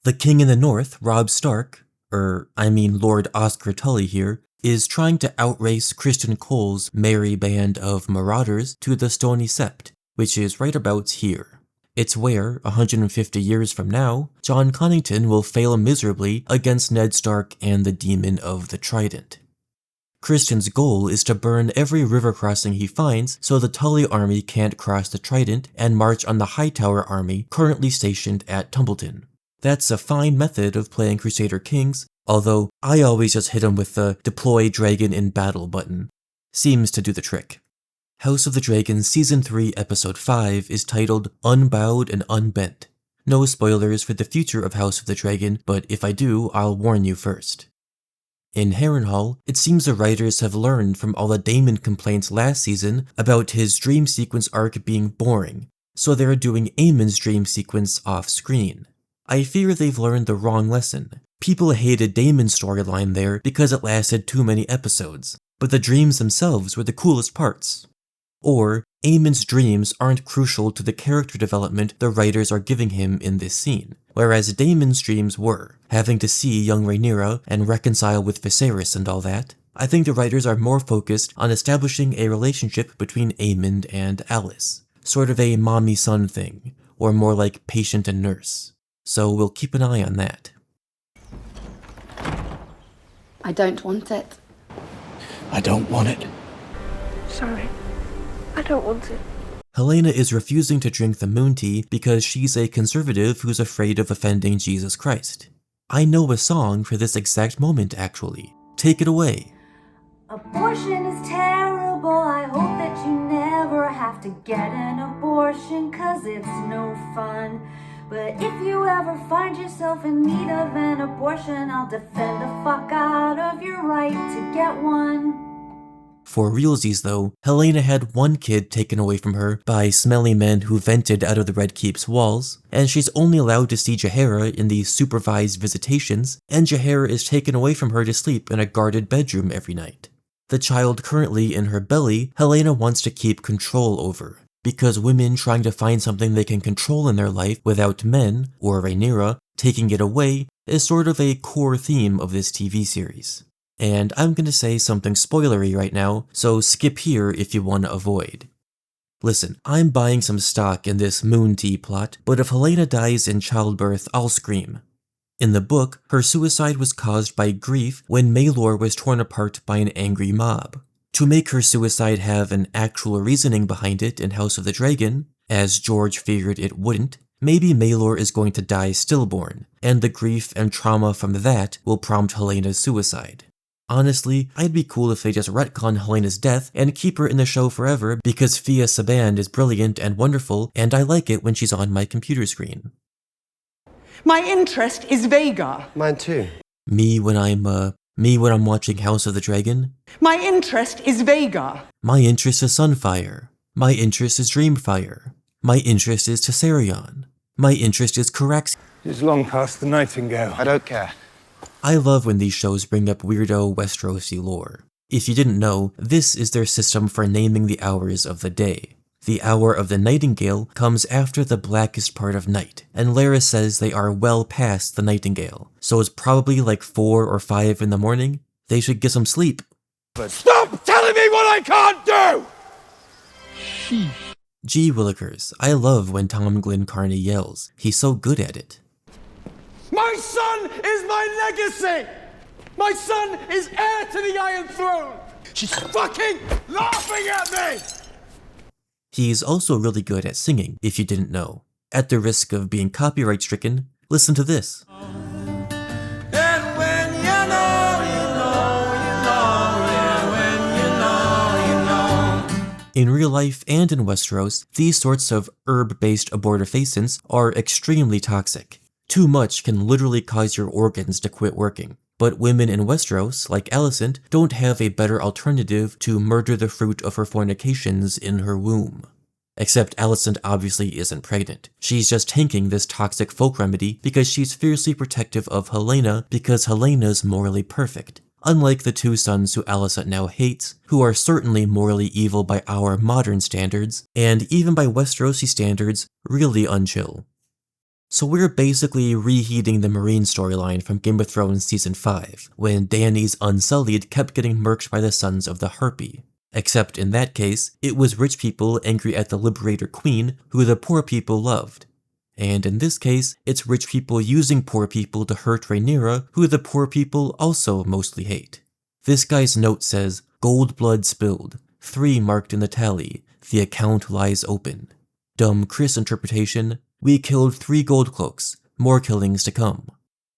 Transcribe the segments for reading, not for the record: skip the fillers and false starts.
The king in the north, Robb Stark, Lord Oscar Tully here, is trying to outrace Criston Cole's merry band of marauders to the Stony Sept, which is right about here. It's where, 150 years from now, Jon Connington will fail miserably against Ned Stark and the Demon of the Trident. Criston's goal is to burn every river crossing he finds so the Tully army can't cross the Trident and march on the Hightower army currently stationed at Tumbleton. That's a fine method of playing Crusader Kings, although I always just hit him with the Deploy Dragon in Battle button. Seems to do the trick. House of the Dragon Season 3 Episode 5 is titled Unbowed and Unbent. No spoilers for the future of House of the Dragon, but if I do, I'll warn you first. In Harrenhal, it seems the writers have learned from all the Daemon complaints last season about his dream sequence arc being boring, so they're doing Aemon's dream sequence off-screen. I fear they've learned the wrong lesson. People hated Daemon's storyline there because it lasted too many episodes, but the dreams themselves were the coolest parts. Or, Aemon's dreams aren't crucial to the character development the writers are giving him in this scene, whereas Daemon's dreams were, having to see young Rhaenyra and reconcile with Viserys and all that. I think the writers are more focused on establishing a relationship between Aemon and Alis, sort of a mommy-son thing, or more like patient and nurse. So we'll keep an eye on that. I don't want it. I don't want it. Sorry. I don't want it. Helaena is refusing to drink the moon tea because she's a conservative who's afraid of offending Jesus Christ. I know a song for this exact moment, actually. Take it away. Abortion is terrible. I hope that you never have to get an abortion, 'cause it's no fun. But if you ever find yourself in need of an abortion, I'll defend the fuck out of your right to get one. For realsies though, Helaena had one kid taken away from her by smelly men who vented out of the Red Keep's walls, and she's only allowed to see Jaehaera in these supervised visitations, and Jaehaera is taken away from her to sleep in a guarded bedroom every night. The child currently in her belly, Helaena wants to keep control over, because women trying to find something they can control in their life without men, or Rhaenyra, taking it away is sort of a core theme of this TV series. And I'm gonna say something spoilery right now, so skip here if you want to avoid. Listen, I'm buying some stock in this moon tea plot, but if Helaena dies in childbirth, I'll scream. In the book, her suicide was caused by grief when Maelor was torn apart by an angry mob. To make her suicide have an actual reasoning behind it in House of the Dragon, as George figured it wouldn't, maybe Maelor is going to die stillborn, and the grief and trauma from that will prompt Helena's suicide. Honestly, I'd be cool if they just retcon Helena's death and keep her in the show forever because Fia Saban is brilliant and wonderful, and I like it when she's on my computer screen. My interest is Vhagar. Mine too. Me when I'm watching House of the Dragon? My interest is Vhagar. My interest is Sunfire. My interest is Dreamfyre. My interest is Tessarion. My interest is Caraxes. It's long past the nightingale. I don't care. I love when these shows bring up weirdo Westerosi lore. If you didn't know, this is their system for naming the hours of the day. The hour of the nightingale comes after the blackest part of night, and Larys says they are well past the nightingale, so it's probably like 4 or 5 in the morning. They should get some sleep. But stop telling me what I can't do! Gee willikers, I love when Tom Glencarny yells. He's so good at it. My son is my legacy! My son is heir to the Iron Throne! She's fucking laughing at me! He's also really good at singing, if you didn't know. At the risk of being copyright stricken, listen to this. In real life and in Westeros, these sorts of herb-based abortifacients are extremely toxic. Too much can literally cause your organs to quit working. But women in Westeros, like Alicent, don't have a better alternative to murder the fruit of her fornications in her womb. Except Alicent obviously isn't pregnant. She's just tanking this toxic folk remedy because she's fiercely protective of Helaena because Helena's morally perfect. Unlike the two sons who Alicent now hates, who are certainly morally evil by our modern standards, and even by Westerosi standards, really unchill. So we're basically reheating the Marine storyline from Game of Thrones Season 5, when Dany's Unsullied kept getting murked by the Sons of the Harpy. Except in that case, it was rich people angry at the Liberator Queen who the poor people loved. And in this case, it's rich people using poor people to hurt Rhaenyra who the poor people also mostly hate. This guy's note says, "Gold blood spilled, 3 marked in the tally, the account lies open." Dumb Chris interpretation, "We killed 3 gold cloaks, more killings to come."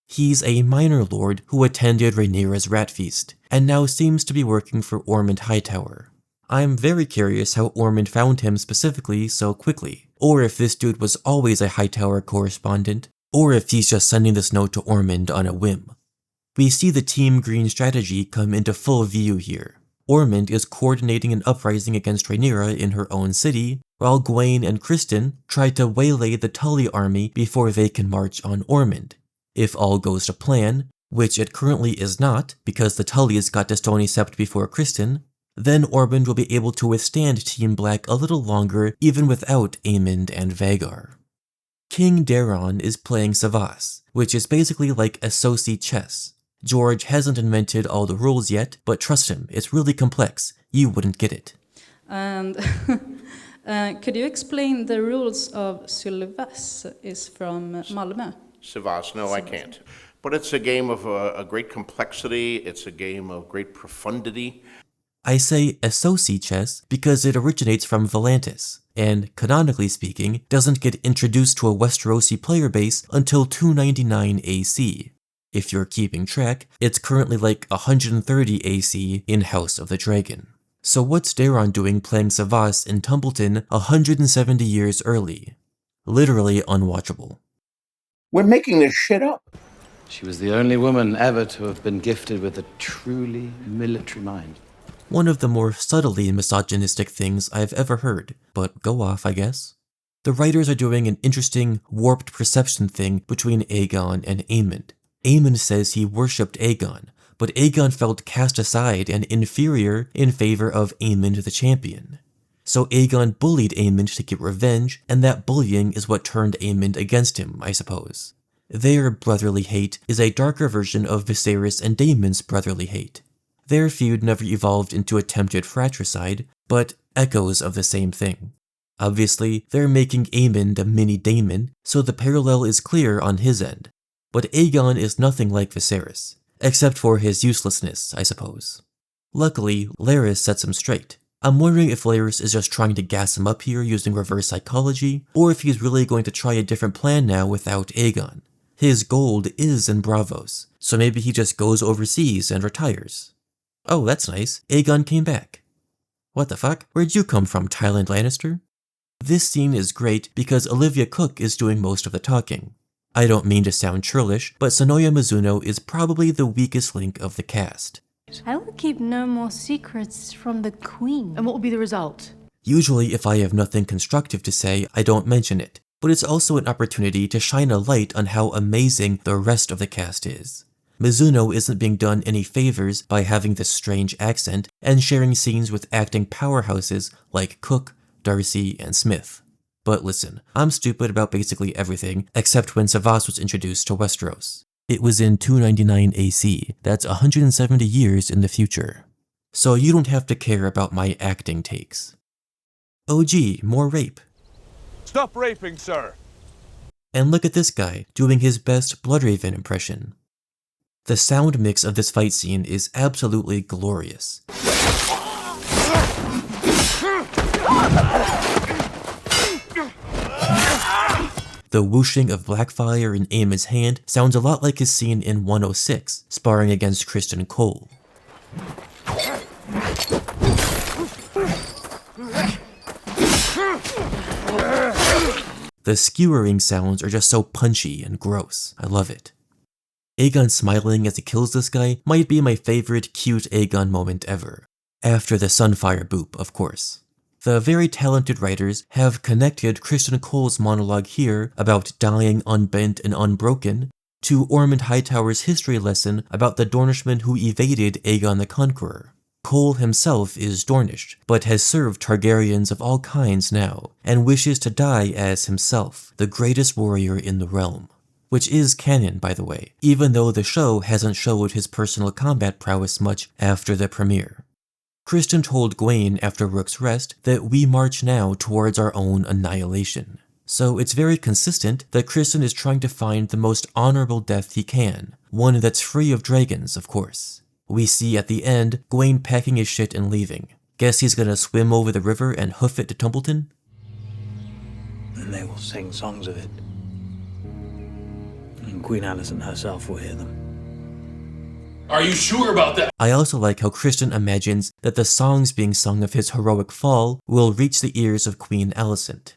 He's a minor lord who attended Rhaenyra's rat feast, and now seems to be working for Ormund Hightower. I'm very curious how Ormund found him specifically so quickly, or if this dude was always a Hightower correspondent, or if he's just sending this note to Ormund on a whim. We see the Team Green strategy come into full view here. Ormund is coordinating an uprising against Rhaenyra in her own city, while Gwaine and Criston try to waylay the Tully army before they can march on Ormund. If all goes to plan, which it currently is not because the Tullys got to Stony Sept before Criston, then Ormund will be able to withstand Team Black a little longer even without Aemond and Vhagar. King Daeron is playing Cyvasse, which is basically like ASOIAF chess. George hasn't invented all the rules yet, but trust him, it's really complex. You wouldn't get it. And could you explain the rules of Cyvasse is from Malmö? Cyvasse, no, I can't. But it's a game of a great complexity. It's a game of great profundity. I say ASOIAF chess because it originates from Volantis, and canonically speaking, doesn't get introduced to a Westerosi player base until 299 AC. If you're keeping track, it's currently like 130 AC in House of the Dragon. So what's Daeron doing playing Cyvasse in Tumbleton 170 years early? Literally unwatchable. We're making this shit up. She was the only woman ever to have been gifted with a truly military mind. One of the more subtly misogynistic things I've ever heard, but go off, I guess. The writers are doing an interesting, warped perception thing between Aegon and Aemond. Aemond says he worshipped Aegon, but Aegon felt cast aside and inferior in favor of Aemond the Champion. So Aegon bullied Aemond to get revenge, and that bullying is what turned Aemond against him, I suppose. Their brotherly hate is a darker version of Viserys and Daemon's brotherly hate. Their feud never evolved into attempted fratricide, but echoes of the same thing. Obviously, they're making Aemond a mini Daemon, so the parallel is clear on his end. But Aegon is nothing like Viserys, except for his uselessness, I suppose. Luckily, Larys sets him straight. I'm wondering if Larys is just trying to gas him up here using reverse psychology, or if he's really going to try a different plan now without Aegon. His gold is in Braavos, so maybe he just goes overseas and retires. Oh, that's nice. Aegon came back. What the fuck? Where'd you come from, Tywin Lannister? This scene is great because Olivia Cooke is doing most of the talking. I don't mean to sound churlish, but Sonoya Mizuno is probably the weakest link of the cast. I will keep no more secrets from the Queen. And what will be the result? Usually, if I have nothing constructive to say, I don't mention it, but it's also an opportunity to shine a light on how amazing the rest of the cast is. Mizuno isn't being done any favors by having this strange accent and sharing scenes with acting powerhouses like Cook, Darcy, and Smith. But listen, I'm stupid about basically everything except when Cyvasse was introduced to Westeros. It was in 299 AC, that's 170 years in the future. So you don't have to care about my acting takes. Oh gee, more rape. Stop raping, sir! And look at this guy, doing his best Bloodraven impression. The sound mix of this fight scene is absolutely glorious. The whooshing of Blackfire in Aemond's hand sounds a lot like his scene in 106, sparring against Criston Cole. The skewering sounds are just so punchy and gross. I love it. Aegon smiling as he kills this guy might be my favorite cute Aegon moment ever. After the Sunfire boop, of course. The very talented writers have connected Criston Cole's monologue here about dying unbent and unbroken to Ormund Hightower's history lesson about the Dornishman who evaded Aegon the Conqueror. Cole himself is Dornish, but has served Targaryens of all kinds now, and wishes to die as himself, the greatest warrior in the realm. Which is canon, by the way, even though the show hasn't showed his personal combat prowess much after the premiere. Criston told Gwaine after Rook's Rest that we march now towards our own annihilation. So it's very consistent that Criston is trying to find the most honorable death he can, one that's free of dragons, of course. We see at the end Gwaine packing his shit and leaving. Guess he's gonna swim over the river and hoof it to Tumbleton? And they will sing songs of it. And Queen Alicent herself will hear them. Are you sure about that? I also like how Criston imagines that the songs being sung of his heroic fall will reach the ears of Queen Alicent.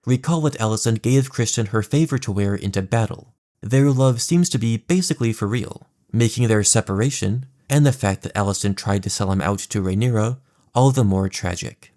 Recall that Alicent gave Criston her favor to wear into battle. Their love seems to be basically for real, making their separation, and the fact that Alicent tried to sell him out to Rhaenyra, all the more tragic.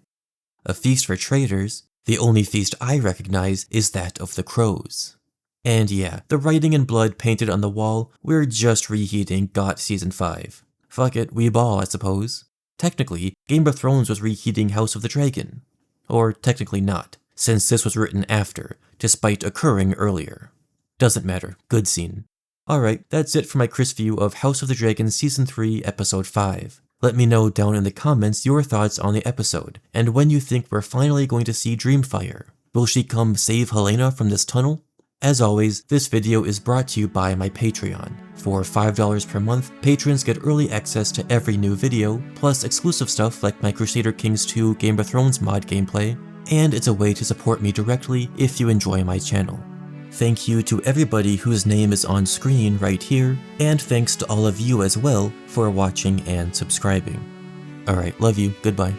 A feast for traitors, the only feast I recognize is that of the crows. And yeah, the writing in blood painted on the wall, we're just reheating GOT Season 5. Fuck it, we ball, I suppose. Technically, Game of Thrones was reheating House of the Dragon. Or technically not, since this was written after, despite occurring earlier. Doesn't matter, good scene. Alright, that's it for my Chris view of House of the Dragon Season 3, Episode 5. Let me know down in the comments your thoughts on the episode, and when you think we're finally going to see Dreamfyre. Will she come save Helaena from this tunnel? As always, this video is brought to you by my Patreon. For $5 per month, patrons get early access to every new video, plus exclusive stuff like my Crusader Kings 2 Game of Thrones mod gameplay, and it's a way to support me directly if you enjoy my channel. Thank you to everybody whose name is on screen right here, and thanks to all of you as well for watching and subscribing. Alright, love you, goodbye.